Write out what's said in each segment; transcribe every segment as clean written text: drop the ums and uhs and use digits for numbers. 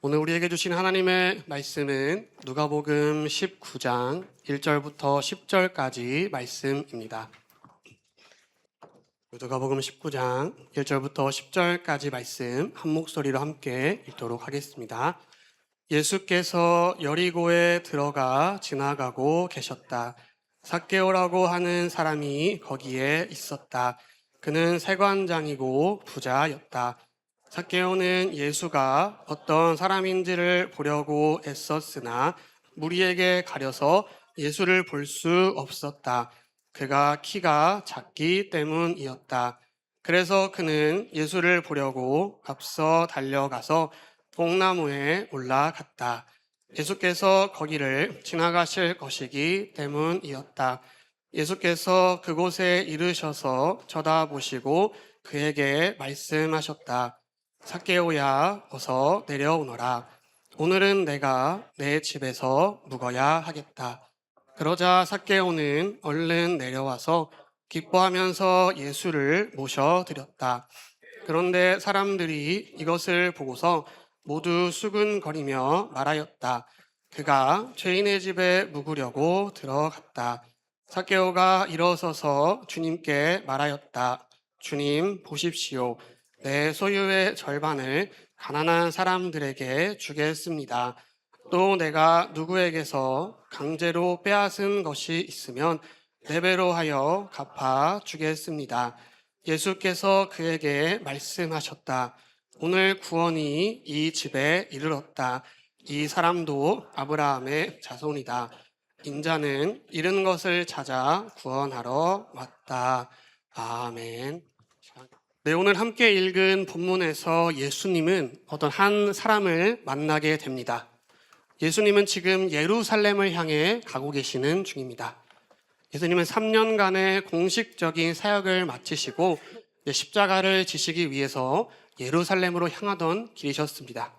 오늘 우리에게 주신 하나님의 말씀은 누가복음 19장 1절부터 10절까지 말씀입니다. 누가복음 19장 1절부터 10절까지 말씀 한 목소리로 함께 읽도록 하겠습니다. 예수께서 여리고에 들어가 지나가고 계셨다. 삭개오라고 하는 사람이 거기에 있었다. 그는 세관장이고 부자였다. 삭개오는 예수가 어떤 사람인지를 보려고 애썼으나 무리에게 가려서 예수를 볼 수 없었다. 그가 키가 작기 때문이었다. 그래서 그는 예수를 보려고 앞서 달려가서 뽕나무에 올라갔다. 예수께서 거기를 지나가실 것이기 때문이었다. 예수께서 그곳에 이르셔서 쳐다보시고 그에게 말씀하셨다. 삭개오야, 어서 내려오너라. 오늘은 내가 내 집에서 묵어야 하겠다. 그러자 삭개오는 얼른 내려와서 기뻐하면서 예수를 모셔드렸다. 그런데 사람들이 이것을 보고서 모두 수근거리며 말하였다. 그가 죄인의 집에 묵으려고 들어갔다. 삭개오가 일어서서 주님께 말하였다. 주님, 보십시오. 내 소유의 절반을 가난한 사람들에게 주겠습니다. 또 내가 누구에게서 강제로 빼앗은 것이 있으면 네 배로 하여 갚아 주겠습니다. 예수께서 그에게 말씀하셨다. 오늘 구원이 이 집에 이르렀다. 이 사람도 아브라함의 자손이다. 인자는 잃은 것을 찾아 구원하러 왔다. 아멘. 네, 오늘 함께 읽은 본문에서 예수님은 어떤 한 사람을 만나게 됩니다. 예수님은 지금 예루살렘을 향해 가고 계시는 중입니다. 예수님은 3년간의 공식적인 사역을 마치시고 십자가를 지시기 위해서 예루살렘으로 향하던 길이셨습니다.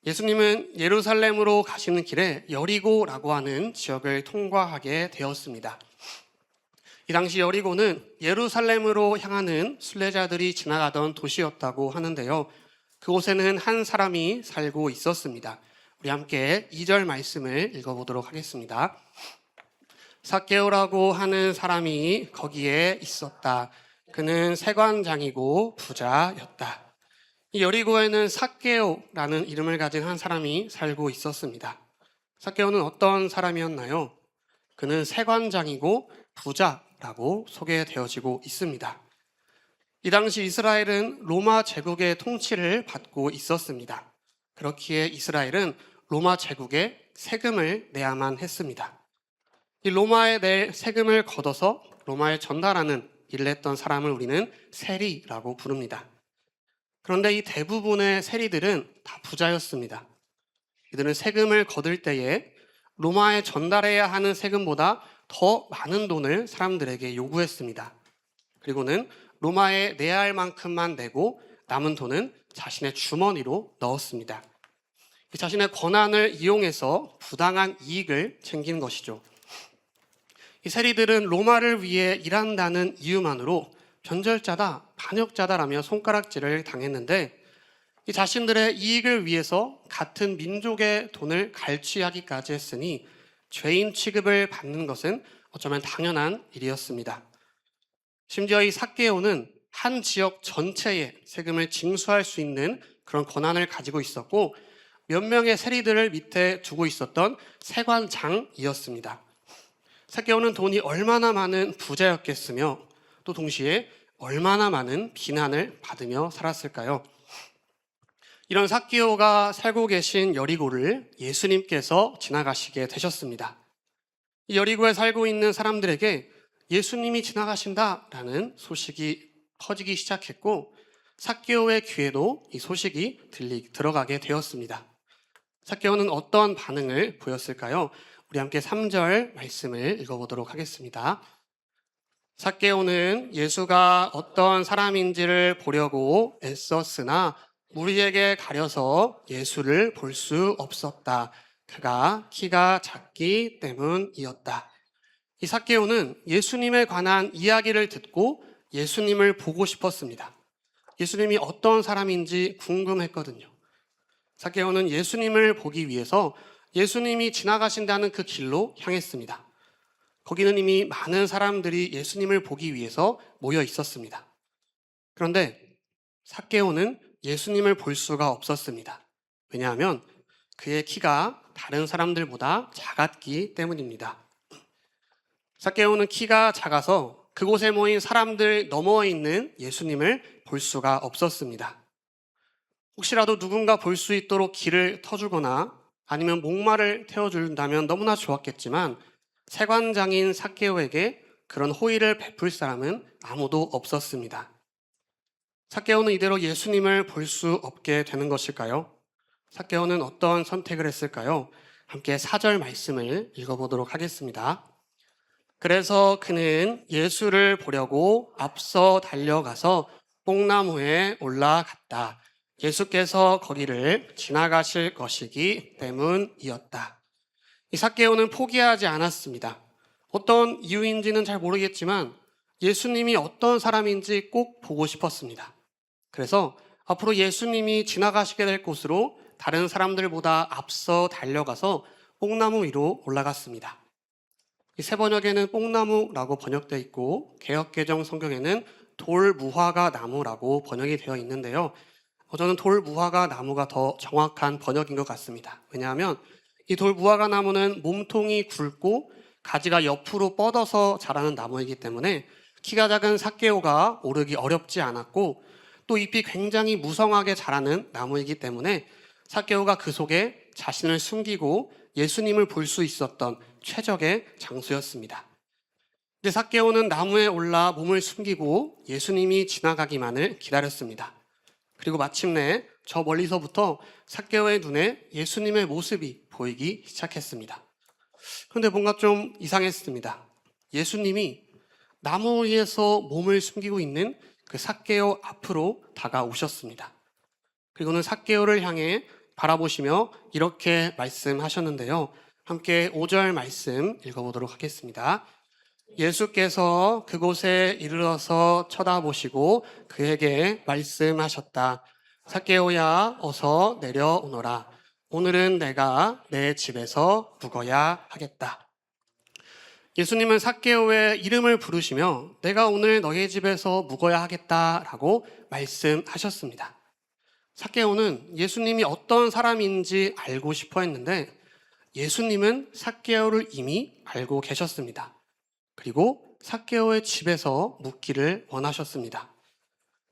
예수님은 예루살렘으로 가시는 길에 여리고라고 하는 지역을 통과하게 되었습니다. 이 당시 여리고는 예루살렘으로 향하는 순례자들이 지나가던 도시였다고 하는데요. 그곳에는 한 사람이 살고 있었습니다. 우리 함께 2절 말씀을 읽어보도록 하겠습니다. 삭개오라고 하는 사람이 거기에 있었다. 그는 세관장이고 부자였다. 이 여리고에는 삭개오라는 이름을 가진 한 사람이 살고 있었습니다. 삭개오는 어떤 사람이었나요? 그는 세관장이고 부자라고 소개되어지고 있습니다. 이 당시 이스라엘은 로마 제국의 통치를 받고 있었습니다. 그렇기에 이스라엘은 로마 제국에 세금을 내야만 했습니다. 이 로마에 낼 세금을 걷어서 로마에 전달하는 일을 했던 사람을 우리는 세리라고 부릅니다. 그런데 이 대부분의 세리들은 다 부자였습니다. 이들은 세금을 거둘 때에 로마에 전달해야 하는 세금보다 더 많은 돈을 사람들에게 요구했습니다. 그리고는 로마에 내야 할 만큼만 내고 남은 돈은 자신의 주머니로 넣었습니다. 자신의 권한을 이용해서 부당한 이익을 챙기는 것이죠. 이 세리들은 로마를 위해 일한다는 이유만으로 변절자다, 반역자다라며 손가락질을 당했는데 이 자신들의 이익을 위해서 같은 민족의 돈을 갈취하기까지 했으니 죄인 취급을 받는 것은 어쩌면 당연한 일이었습니다. 심지어 이 삭개오는 한 지역 전체에 세금을 징수할 수 있는 그런 권한을 가지고 있었고 몇 명의 세리들을 밑에 두고 있었던 세관장이었습니다. 삭개오는 돈이 얼마나 많은 부자였겠으며 또 동시에 얼마나 많은 비난을 받으며 살았을까요? 이런 삭개오가 살고 계신 여리고를 예수님께서 지나가시게 되셨습니다. 이 여리고에 살고 있는 사람들에게 예수님이 지나가신다라는 소식이 퍼지기 시작했고 삭개오의 귀에도 이 소식이 들어가게 되었습니다. 삭개오는 어떤 반응을 보였을까요? 우리 함께 3절 말씀을 읽어보도록 하겠습니다. 삭개오는 예수가 어떤 사람인지를 보려고 애썼으나 무리에게 가려서 예수를 볼 수 없었다. 그가 키가 작기 때문이었다. 이 삭개오는 예수님에 관한 이야기를 듣고 예수님을 보고 싶었습니다. 예수님이 어떤 사람인지 궁금했거든요. 삭개오는 예수님을 보기 위해서 예수님이 지나가신다는 그 길로 향했습니다. 거기는 이미 많은 사람들이 예수님을 보기 위해서 모여 있었습니다. 그런데 삭개오는 예수님을 볼 수가 없었습니다. 왜냐하면 그의 키가 다른 사람들보다 작았기 때문입니다. 삭개오는 키가 작아서 그곳에 모인 사람들 너머에 있는 예수님을 볼 수가 없었습니다. 혹시라도 누군가 볼 수 있도록 길을 터주거나 아니면 목마를 태워준다면 너무나 좋았겠지만 세관장인 삭개오에게 그런 호의를 베풀 사람은 아무도 없었습니다. 삭개오는 이대로 예수님을 볼 수 없게 되는 것일까요? 삭개오는 어떤 선택을 했을까요? 함께 4절 말씀을 읽어보도록 하겠습니다. 그래서 그는 예수를 보려고 앞서 달려가서 뽕나무에 올라갔다. 예수께서 거기를 지나가실 것이기 때문이었다. 이 삭개오는 포기하지 않았습니다. 어떤 이유인지는 잘 모르겠지만 예수님이 어떤 사람인지 꼭 보고 싶었습니다. 그래서 앞으로 예수님이 지나가시게 될 곳으로 다른 사람들보다 앞서 달려가서 뽕나무 위로 올라갔습니다. 이 새 번역에는 뽕나무라고 번역되어 있고 개역개정 성경에는 돌무화과 나무라고 번역이 되어 있는데요. 저는 돌무화과 나무가 더 정확한 번역인 것 같습니다. 왜냐하면 이 돌무화과 나무는 몸통이 굵고 가지가 옆으로 뻗어서 자라는 나무이기 때문에 키가 작은 삭개오가 오르기 어렵지 않았고 또 잎이 굉장히 무성하게 자라는 나무이기 때문에 삭개오가 그 속에 자신을 숨기고 예수님을 볼 수 있었던 최적의 장소였습니다. 이제 삭개오는 나무에 올라 몸을 숨기고 예수님이 지나가기만을 기다렸습니다. 그리고 마침내 저 멀리서부터 삭개오의 눈에 예수님의 모습이 보이기 시작했습니다. 그런데 뭔가 좀 이상했습니다. 예수님이 나무 위에서 몸을 숨기고 있는 그 삭개오 앞으로 다가오셨습니다. 그리고는 삭개오를 향해 바라보시며 이렇게 말씀하셨는데요. 함께 5절 말씀 읽어보도록 하겠습니다. 예수께서 그곳에 이르러서 쳐다보시고 그에게 말씀하셨다. 삭개오야, 어서 내려오너라. 오늘은 내가 내 집에서 묵어야 하겠다. 예수님은 삭개오의 이름을 부르시며 내가 오늘 너의 집에서 묵어야 하겠다라고 말씀하셨습니다. 삭개오는 예수님이 어떤 사람인지 알고 싶어 했는데 예수님은 삭개오를 이미 알고 계셨습니다. 그리고 삭개오의 집에서 묵기를 원하셨습니다.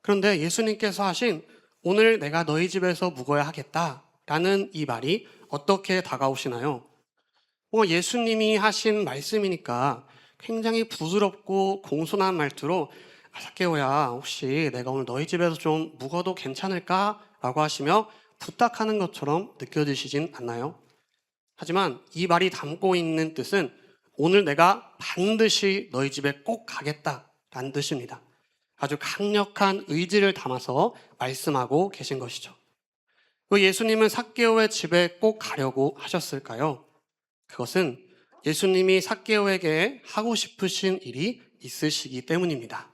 그런데 예수님께서 하신 오늘 내가 너희 집에서 묵어야 하겠다라는 이 말이 어떻게 다가오시나요? 예수님이 하신 말씀이니까 굉장히 부드럽고 공손한 말투로 삭개오야, 혹시 내가 오늘 너희 집에서 좀 묵어도 괜찮을까? 라고 하시며 부탁하는 것처럼 느껴지시진 않나요? 하지만 이 말이 담고 있는 뜻은 오늘 내가 반드시 너희 집에 꼭 가겠다라는 뜻입니다. 아주 강력한 의지를 담아서 말씀하고 계신 것이죠. 왜 예수님은 삭개오의 집에 꼭 가려고 하셨을까요? 그것은 예수님이 삭개오에게 하고 싶으신 일이 있으시기 때문입니다.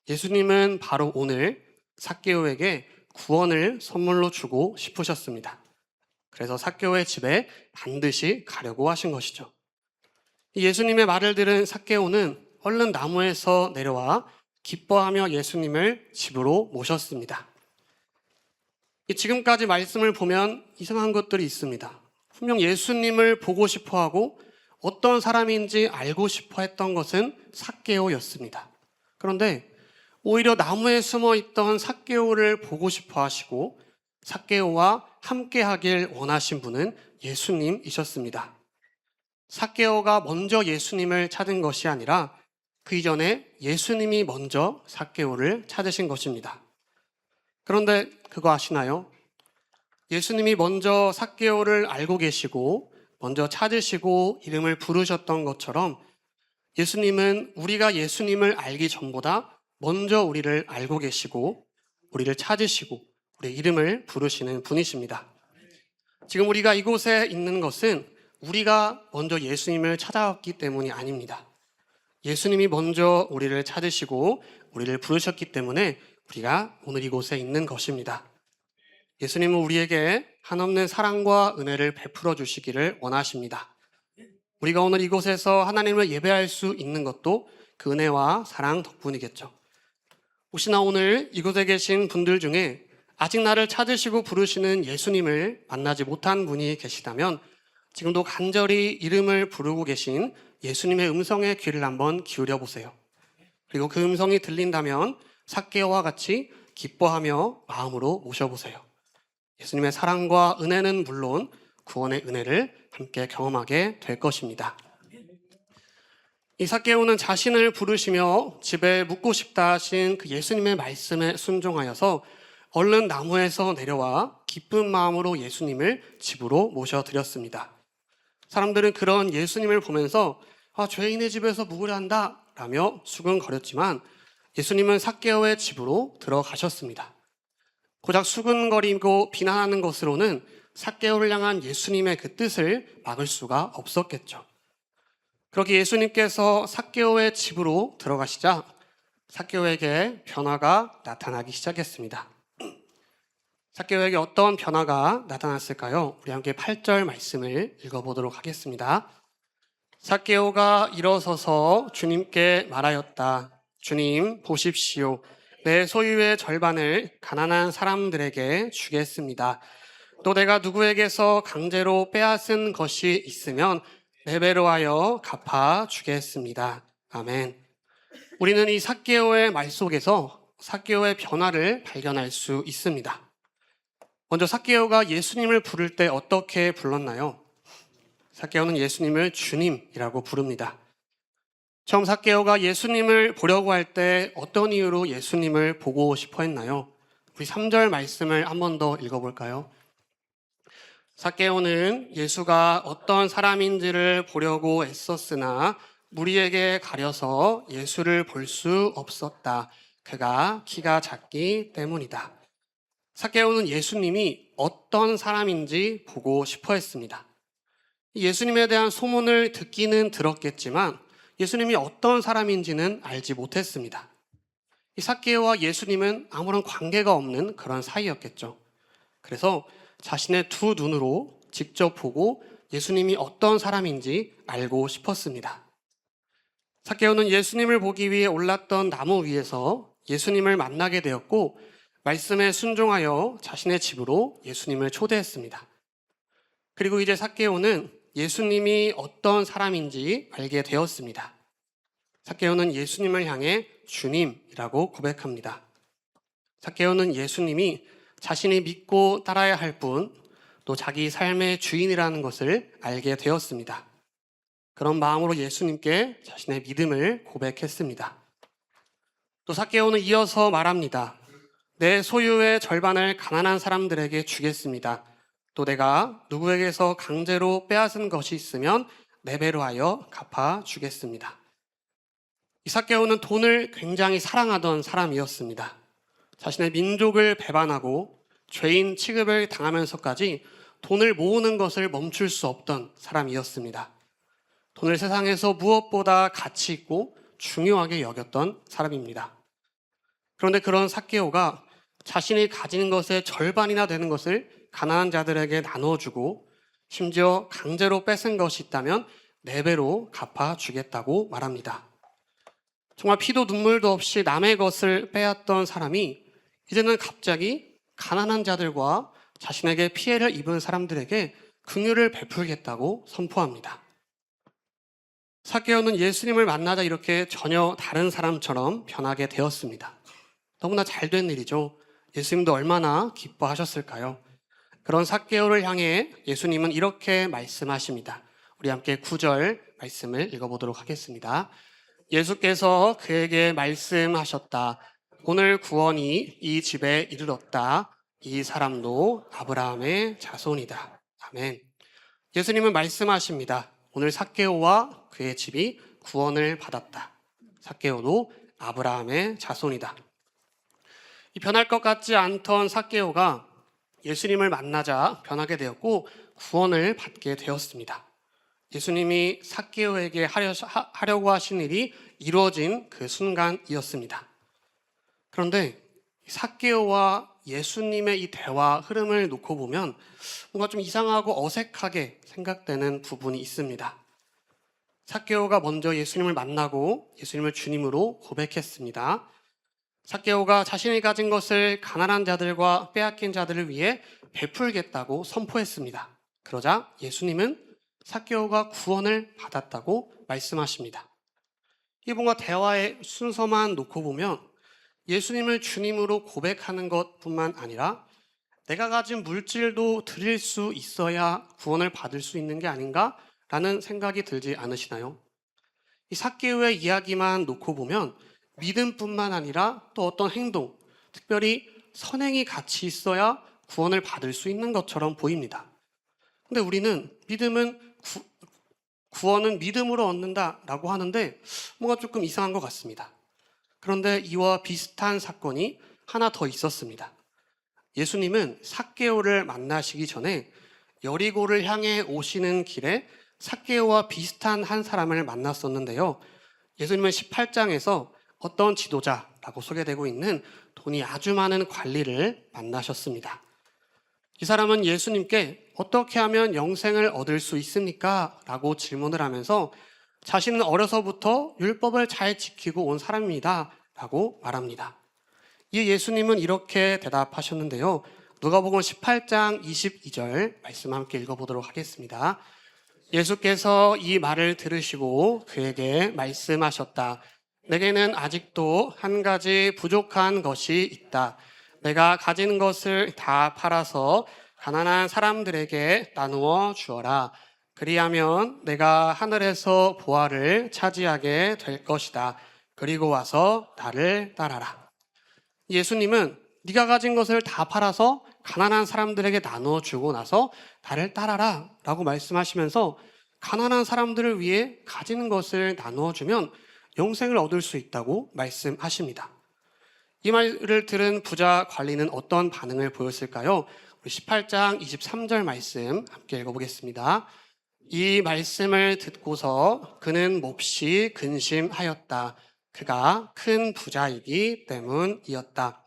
예수님은 바로 오늘 삭개오에게 구원을 선물로 주고 싶으셨습니다. 그래서 삭개오의 집에 반드시 가려고 하신 것이죠. 예수님의 말을 들은 삭개오는 얼른 나무에서 내려와 기뻐하며 예수님을 집으로 모셨습니다. 지금까지 말씀을 보면 이상한 것들이 있습니다. 분명 예수님을 보고 싶어하고 어떤 사람인지 알고 싶어 했던 것은 삭개오였습니다. 그런데 오히려 나무에 숨어 있던 삭개오를 보고 싶어 하시고 삭개오와 함께 하길 원하신 분은 예수님이셨습니다. 삭개오가 먼저 예수님을 찾은 것이 아니라 그 이전에 예수님이 먼저 삭개오를 찾으신 것입니다. 그런데 그거 아시나요? 예수님이 먼저 삭개오를 알고 계시고 먼저 찾으시고 이름을 부르셨던 것처럼 예수님은 우리가 예수님을 알기 전보다 먼저 우리를 알고 계시고 우리를 찾으시고 우리의 이름을 부르시는 분이십니다. 지금 우리가 이곳에 있는 것은 우리가 먼저 예수님을 찾아왔기 때문이 아닙니다. 예수님이 먼저 우리를 찾으시고 우리를 부르셨기 때문에 우리가 오늘 이곳에 있는 것입니다. 예수님은 우리에게 한없는 사랑과 은혜를 베풀어 주시기를 원하십니다. 우리가 오늘 이곳에서 하나님을 예배할 수 있는 것도 그 은혜와 사랑 덕분이겠죠. 혹시나 오늘 이곳에 계신 분들 중에 아직 나를 찾으시고 부르시는 예수님을 만나지 못한 분이 계시다면 지금도 간절히 이름을 부르고 계신 예수님의 음성에 귀를 한번 기울여 보세요. 그리고 그 음성이 들린다면 삭개오와 같이 기뻐하며 마음으로 모셔보세요. 예수님의 사랑과 은혜는 물론 구원의 은혜를 함께 경험하게 될 것입니다. 이 삭개오는 자신을 부르시며 집에 묵고 싶다 하신 그 예수님의 말씀에 순종하여서 얼른 나무에서 내려와 기쁜 마음으로 예수님을 집으로 모셔드렸습니다. 사람들은 그런 예수님을 보면서 죄인의 집에서 묵으려 한다 라며 수근거렸지만 예수님은 삭개오의 집으로 들어가셨습니다. 고작 수근거리고 비난하는 것으로는 삭개오를 향한 예수님의 그 뜻을 막을 수가 없었겠죠. 그렇게 예수님께서 삭개오의 집으로 들어가시자 삭개오에게 변화가 나타나기 시작했습니다. 삭개오에게 어떤 변화가 나타났을까요? 우리 함께 8절 말씀을 읽어보도록 하겠습니다. 삭개오가 일어서서 주님께 말하였다. 주님, 보십시오. 내 소유의 절반을 가난한 사람들에게 주겠습니다. 또 내가 누구에게서 강제로 빼앗은 것이 있으면 네 배로 하여 갚아 주겠습니다. 아멘. 우리는 이 삭개오의 말 속에서 삭개오의 변화를 발견할 수 있습니다. 먼저 삭개오가 예수님을 부를 때 어떻게 불렀나요? 삭개오는 예수님을 주님이라고 부릅니다. 처음 삭개오가 예수님을 보려고 할 때 어떤 이유로 예수님을 보고 싶어 했나요? 우리 3절 말씀을 한 번 더 읽어볼까요? 삭개오는 예수가 어떤 사람인지를 보려고 애썼으나 무리에게 가려서 예수를 볼 수 없었다. 그가 키가 작기 때문이다. 삭개오는 예수님이 어떤 사람인지 보고 싶어 했습니다. 예수님에 대한 소문을 듣기는 들었겠지만 예수님이 어떤 사람인지는 알지 못했습니다. 이 삭개오와 예수님은 아무런 관계가 없는 그런 사이였겠죠. 그래서 자신의 두 눈으로 직접 보고 예수님이 어떤 사람인지 알고 싶었습니다. 삭개오는 예수님을 보기 위해 올랐던 나무 위에서 예수님을 만나게 되었고 말씀에 순종하여 자신의 집으로 예수님을 초대했습니다. 그리고 이제 삭개오는 예수님이 어떤 사람인지 알게 되었습니다. 삭개오는 예수님을 향해 주님이라고 고백합니다. 삭개오는 예수님이 자신이 믿고 따라야 할 분, 또 자기 삶의 주인이라는 것을 알게 되었습니다. 그런 마음으로 예수님께 자신의 믿음을 고백했습니다. 또 삭개오는 이어서 말합니다. 내 소유의 절반을 가난한 사람들에게 주겠습니다. 또 내가 누구에게서 강제로 빼앗은 것이 있으면 네 배로 하여 갚아 주겠습니다. 이 삭개오는 돈을 굉장히 사랑하던 사람이었습니다. 자신의 민족을 배반하고 죄인 취급을 당하면서까지 돈을 모으는 것을 멈출 수 없던 사람이었습니다. 돈을 세상에서 무엇보다 가치 있고 중요하게 여겼던 사람입니다. 그런데 그런 삭개오가 자신이 가진 것의 절반이나 되는 것을 가난한 자들에게 나눠주고 심지어 강제로 뺏은 것이 있다면 네 배로 갚아주겠다고 말합니다. 정말 피도 눈물도 없이 남의 것을 빼앗던 사람이 이제는 갑자기 가난한 자들과 자신에게 피해를 입은 사람들에게 긍휼을 베풀겠다고 선포합니다. 삭개오는 예수님을 만나자 이렇게 전혀 다른 사람처럼 변하게 되었습니다. 너무나 잘된 일이죠. 예수님도 얼마나 기뻐하셨을까요? 그런 삭개오를 향해 예수님은 이렇게 말씀하십니다. 우리 함께 9절 말씀을 읽어보도록 하겠습니다. 예수께서 그에게 말씀하셨다. 오늘 구원이 이 집에 이르렀다. 이 사람도 아브라함의 자손이다. 아멘. 예수님은 말씀하십니다. 오늘 삭개오와 그의 집이 구원을 받았다. 삭개오도 아브라함의 자손이다. 이 변할 것 같지 않던 삭개오가 예수님을 만나자 변하게 되었고 구원을 받게 되었습니다. 예수님이 삭개오에게 하려고 하신 일이 이루어진 그 순간이었습니다. 그런데 삭개오와 예수님의 이 대화 흐름을 놓고 보면 뭔가 좀 이상하고 어색하게 생각되는 부분이 있습니다. 삭개오가 먼저 예수님을 만나고 예수님을 주님으로 고백했습니다. 삭개오가 자신이 가진 것을 가난한 자들과 빼앗긴 자들을 위해 베풀겠다고 선포했습니다. 그러자 예수님은 삭개오가 구원을 받았다고 말씀하십니다. 이 뭔가 대화의 순서만 놓고 보면 예수님을 주님으로 고백하는 것뿐만 아니라 내가 가진 물질도 드릴 수 있어야 구원을 받을 수 있는 게 아닌가라는 생각이 들지 않으시나요? 이 삭개오의 이야기만 놓고 보면 믿음뿐만 아니라 또 어떤 행동, 특별히 선행이 같이 있어야 구원을 받을 수 있는 것처럼 보입니다. 근데 우리는 구원은 믿음으로 얻는다라고 하는데 뭔가 조금 이상한 것 같습니다. 그런데 이와 비슷한 사건이 하나 더 있었습니다. 예수님은 삭개오를 만나시기 전에 여리고를 향해 오시는 길에 삭개오와 비슷한 한 사람을 만났었는데요. 예수님은 18장에서 어떤 지도자라고 소개되고 있는 돈이 아주 많은 관리를 만나셨습니다. 이 사람은 예수님께 어떻게 하면 영생을 얻을 수 있습니까? 라고 질문을 하면서 자신은 어려서부터 율법을 잘 지키고 온 사람입니다. 라고 말합니다. 이 예수님은 이렇게 대답하셨는데요. 누가복음 18장 22절 말씀 함께 읽어보도록 하겠습니다. 예수께서 이 말을 들으시고 그에게 말씀하셨다. 내게는 아직도 한 가지 부족한 것이 있다. 내가 가진 것을 다 팔아서 가난한 사람들에게 나누어 주어라. 그리하면 내가 하늘에서 보화를 차지하게 될 것이다. 그리고 와서 나를 따라라. 예수님은 네가 가진 것을 다 팔아서 가난한 사람들에게 나누어 주고 나서 나를 따라라 라고 말씀하시면서 가난한 사람들을 위해 가진 것을 나누어 주면 영생을 얻을 수 있다고 말씀하십니다. 이 말을 들은 부자 관리는 어떤 반응을 보였을까요? 우리 18장 23절 말씀 함께 읽어보겠습니다. 이 말씀을 듣고서 그는 몹시 근심하였다. 그가 큰 부자이기 때문이었다.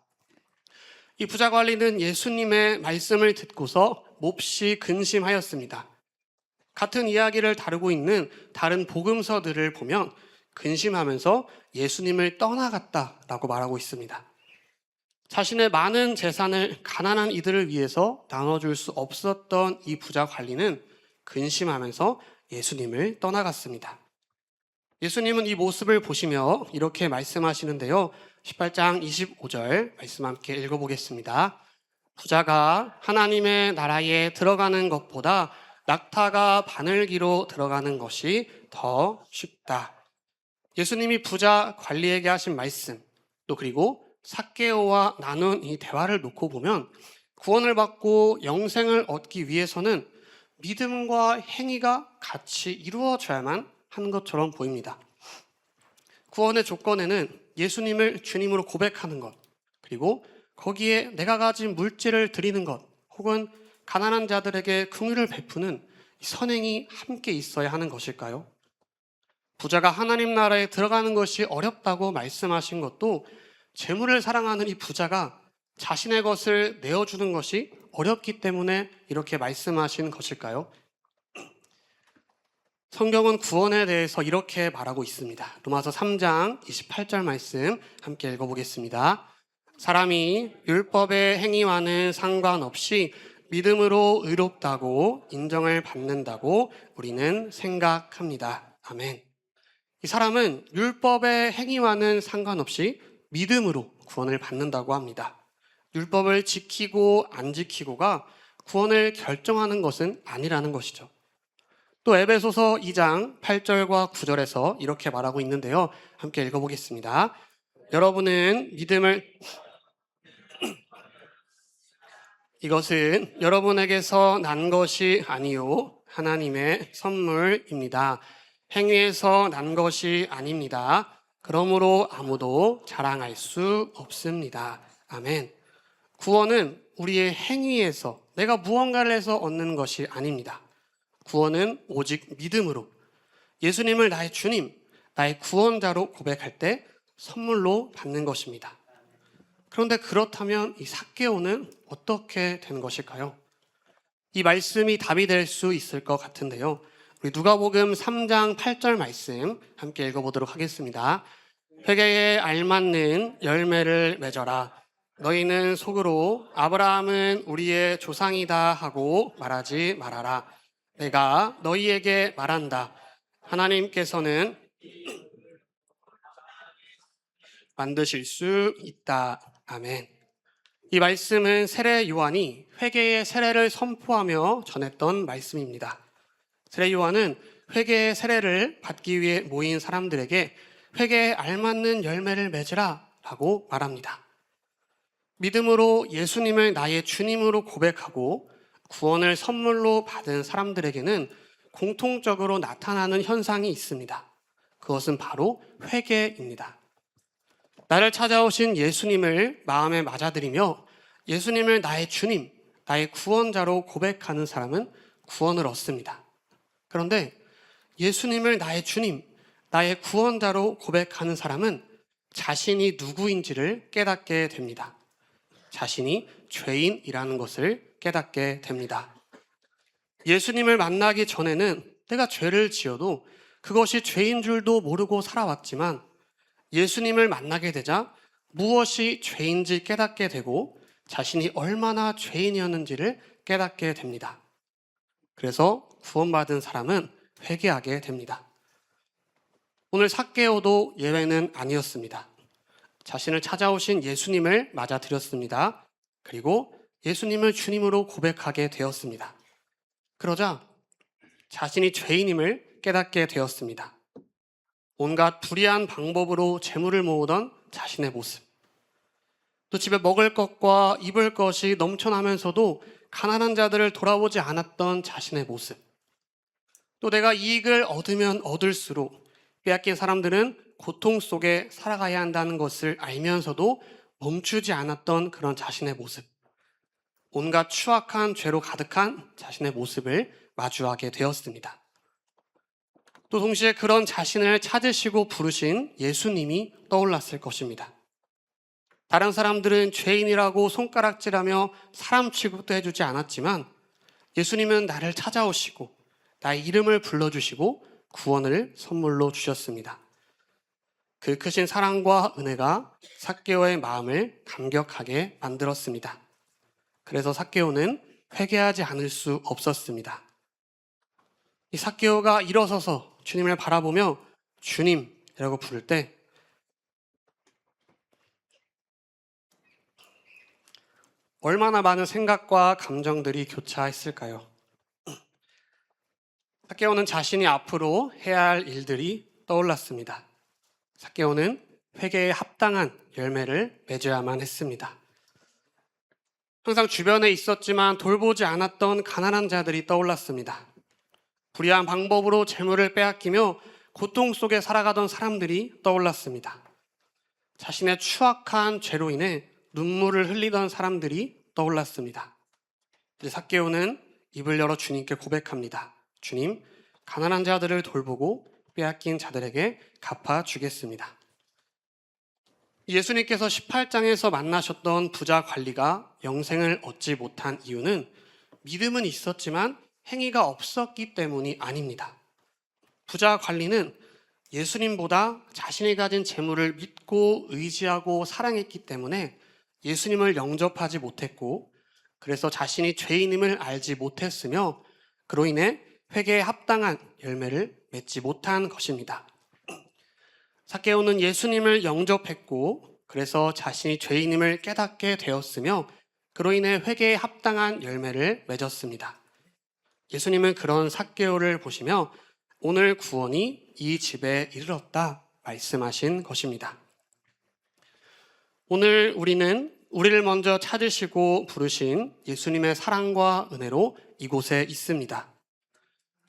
이 부자 관리는 예수님의 말씀을 듣고서 몹시 근심하였습니다. 같은 이야기를 다루고 있는 다른 복음서들을 보면 근심하면서 예수님을 떠나갔다라고 말하고 있습니다. 자신의 많은 재산을 가난한 이들을 위해서 나눠줄 수 없었던 이 부자 관리는 근심하면서 예수님을 떠나갔습니다. 예수님은 이 모습을 보시며 이렇게 말씀하시는데요. 18장 25절 말씀 함께 읽어보겠습니다. 부자가 하나님의 나라에 들어가는 것보다 낙타가 바늘기로 들어가는 것이 더 쉽다. 예수님이 부자 관리에게 하신 말씀, 또 그리고 삭개오와 나눈 이 대화를 놓고 보면 구원을 받고 영생을 얻기 위해서는 믿음과 행위가 같이 이루어져야만 하는 것처럼 보입니다. 구원의 조건에는 예수님을 주님으로 고백하는 것, 그리고 거기에 내가 가진 물질을 드리는 것, 혹은 가난한 자들에게 긍휼을 베푸는 선행이 함께 있어야 하는 것일까요? 부자가 하나님 나라에 들어가는 것이 어렵다고 말씀하신 것도 재물을 사랑하는 이 부자가 자신의 것을 내어주는 것이 어렵기 때문에 이렇게 말씀하신 것일까요? 성경은 구원에 대해서 이렇게 말하고 있습니다. 로마서 3장 28절 말씀 함께 읽어보겠습니다. 사람이 율법의 행위와는 상관없이 믿음으로 의롭다고 인정을 받는다고 우리는 생각합니다. 아멘. 이 사람은 율법의 행위와는 상관없이 믿음으로 구원을 받는다고 합니다. 율법을 지키고 안 지키고가 구원을 결정하는 것은 아니라는 것이죠. 또 에베소서 2장 8절과 9절에서 이렇게 말하고 있는데요. 함께 읽어보겠습니다. 여러분은 믿음을 이것은 여러분에게서 난 것이 아니요 하나님의 선물입니다. 행위에서 난 것이 아닙니다. 그러므로 아무도 자랑할 수 없습니다. 아멘. 구원은 우리의 행위에서 내가 무언가를 해서 얻는 것이 아닙니다. 구원은 오직 믿음으로 예수님을 나의 주님, 나의 구원자로 고백할 때 선물로 받는 것입니다. 그런데 그렇다면 이 삭개오는 어떻게 된 것일까요? 이 말씀이 답이 될 수 있을 것 같은데요. 우리 누가복음 3장 8절 말씀 함께 읽어보도록 하겠습니다. 회개에 알맞는 열매를 맺어라. 너희는 속으로 아브라함은 우리의 조상이다 하고 말하지 말아라. 내가 너희에게 말한다. 하나님께서는 만드실 수 있다. 아멘. 이 말씀은 세례 요한이 회개의 세례를 선포하며 전했던 말씀입니다. 세례 요한은 회개의 세례를 받기 위해 모인 사람들에게 회개에 알맞는 열매를 맺으라 라고 말합니다. 믿음으로 예수님을 나의 주님으로 고백하고 구원을 선물로 받은 사람들에게는 공통적으로 나타나는 현상이 있습니다. 그것은 바로 회개입니다. 나를 찾아오신 예수님을 마음에 맞아들이며 예수님을 나의 주님, 나의 구원자로 고백하는 사람은 구원을 얻습니다. 그런데 예수님을 나의 주님, 나의 구원자로 고백하는 사람은 자신이 누구인지를 깨닫게 됩니다. 자신이 죄인이라는 것을 깨닫게 됩니다. 예수님을 만나기 전에는 내가 죄를 지어도 그것이 죄인 줄도 모르고 살아왔지만 예수님을 만나게 되자 무엇이 죄인지 깨닫게 되고 자신이 얼마나 죄인이었는지를 깨닫게 됩니다. 그래서 구원받은 사람은 회개하게 됩니다. 오늘 삭개오도 예외는 아니었습니다. 자신을 찾아오신 예수님을 맞아들였습니다. 그리고 예수님을 주님으로 고백하게 되었습니다. 그러자 자신이 죄인임을 깨닫게 되었습니다. 온갖 불의한 방법으로 재물을 모으던 자신의 모습, 또 집에 먹을 것과 입을 것이 넘쳐나면서도 가난한 자들을 돌아보지 않았던 자신의 모습, 또 내가 이익을 얻으면 얻을수록 빼앗긴 사람들은 고통 속에 살아가야 한다는 것을 알면서도 멈추지 않았던 그런 자신의 모습, 온갖 추악한 죄로 가득한 자신의 모습을 마주하게 되었습니다. 또 동시에 그런 자신을 찾으시고 부르신 예수님이 떠올랐을 것입니다. 다른 사람들은 죄인이라고 손가락질하며 사람 취급도 해주지 않았지만 예수님은 나를 찾아오시고 나의 이름을 불러주시고 구원을 선물로 주셨습니다. 그 크신 사랑과 은혜가 삭개오의 마음을 감격하게 만들었습니다. 그래서 삭개오는 회개하지 않을 수 없었습니다. 이 삭개오가 일어서서 주님을 바라보며 주님이라고 부를 때 얼마나 많은 생각과 감정들이 교차했을까요? 삭개오는 자신이 앞으로 해야 할 일들이 떠올랐습니다. 삭개오는 회개에 합당한 열매를 맺어야만 했습니다. 항상 주변에 있었지만 돌보지 않았던 가난한 자들이 떠올랐습니다. 불의한 방법으로 재물을 빼앗기며 고통 속에 살아가던 사람들이 떠올랐습니다. 자신의 추악한 죄로 인해 눈물을 흘리던 사람들이 떠올랐습니다. 이제 삭개오는 입을 열어 주님께 고백합니다. 주님, 가난한 자들을 돌보고 빼앗긴 자들에게 갚아주겠습니다. 예수님께서 18장에서 만나셨던 부자 관리가 영생을 얻지 못한 이유는 믿음은 있었지만 행위가 없었기 때문이 아닙니다. 부자 관리는 예수님보다 자신이 가진 재물을 믿고 의지하고 사랑했기 때문에 예수님을 영접하지 못했고, 그래서 자신이 죄인임을 알지 못했으며 그로 인해 회개에 합당한 열매를 맺지 못한 것입니다. 삭개오는 예수님을 영접했고 그래서 자신이 죄인임을 깨닫게 되었으며 그로 인해 회개에 합당한 열매를 맺었습니다. 예수님은 그런 삭개오를 보시며 오늘 구원이 이 집에 이르렀다 말씀하신 것입니다. 오늘 우리는 우리를 먼저 찾으시고 부르신 예수님의 사랑과 은혜로 이곳에 있습니다.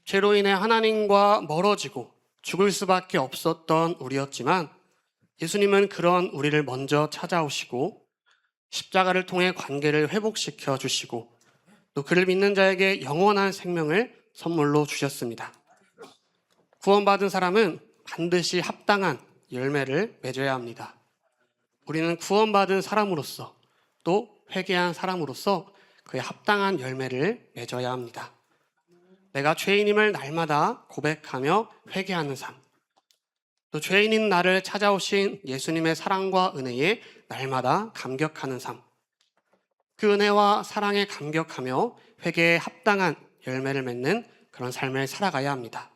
죄로 인해 하나님과 멀어지고 죽을 수밖에 없었던 우리였지만 예수님은 그런 우리를 먼저 찾아오시고 십자가를 통해 관계를 회복시켜 주시고 또 그를 믿는 자에게 영원한 생명을 선물로 주셨습니다. 구원받은 사람은 반드시 합당한 열매를 맺어야 합니다. 우리는 구원받은 사람으로서 또 회개한 사람으로서 그에 합당한 열매를 맺어야 합니다. 내가 죄인임을 날마다 고백하며 회개하는 삶, 또 죄인인 나를 찾아오신 예수님의 사랑과 은혜에 날마다 감격하는 삶, 그 은혜와 사랑에 감격하며 회개에 합당한 열매를 맺는 그런 삶을 살아가야 합니다.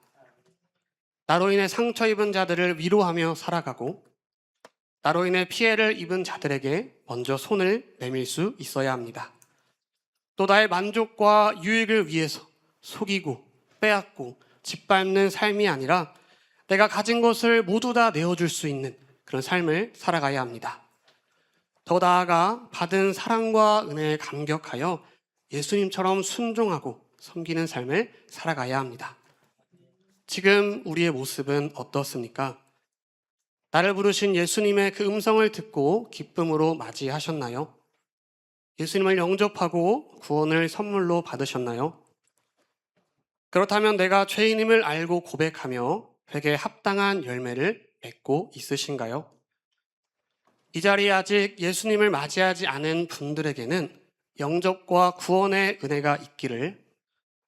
나로 인해 상처 입은 자들을 위로하며 살아가고 나로 인해 피해를 입은 자들에게 먼저 손을 내밀 수 있어야 합니다. 또 나의 만족과 유익을 위해서 속이고 빼앗고 짓밟는 삶이 아니라 내가 가진 것을 모두 다 내어줄 수 있는 그런 삶을 살아가야 합니다. 더 나아가 받은 사랑과 은혜에 감격하여 예수님처럼 순종하고 섬기는 삶을 살아가야 합니다. 지금 우리의 모습은 어떻습니까? 나를 부르신 예수님의 그 음성을 듣고 기쁨으로 맞이하셨나요? 예수님을 영접하고 구원을 선물로 받으셨나요? 그렇다면 내가 죄인임을 알고 고백하며 회개에 합당한 열매를 맺고 있으신가요? 이 자리에 아직 예수님을 맞이하지 않은 분들에게는 영접과 구원의 은혜가 있기를,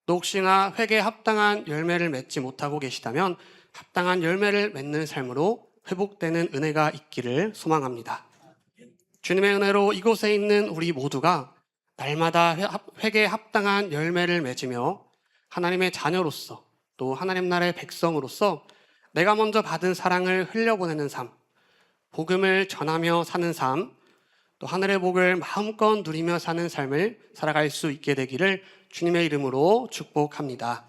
또 혹시나 회개에 합당한 열매를 맺지 못하고 계시다면 합당한 열매를 맺는 삶으로 회복되는 은혜가 있기를 소망합니다. 주님의 은혜로 이곳에 있는 우리 모두가 날마다 회개에 합당한 열매를 맺으며 하나님의 자녀로서 또 하나님 나라의 백성으로서 내가 먼저 받은 사랑을 흘려보내는 삶, 복음을 전하며 사는 삶, 또 하늘의 복을 마음껏 누리며 사는 삶을 살아갈 수 있게 되기를 주님의 이름으로 축복합니다.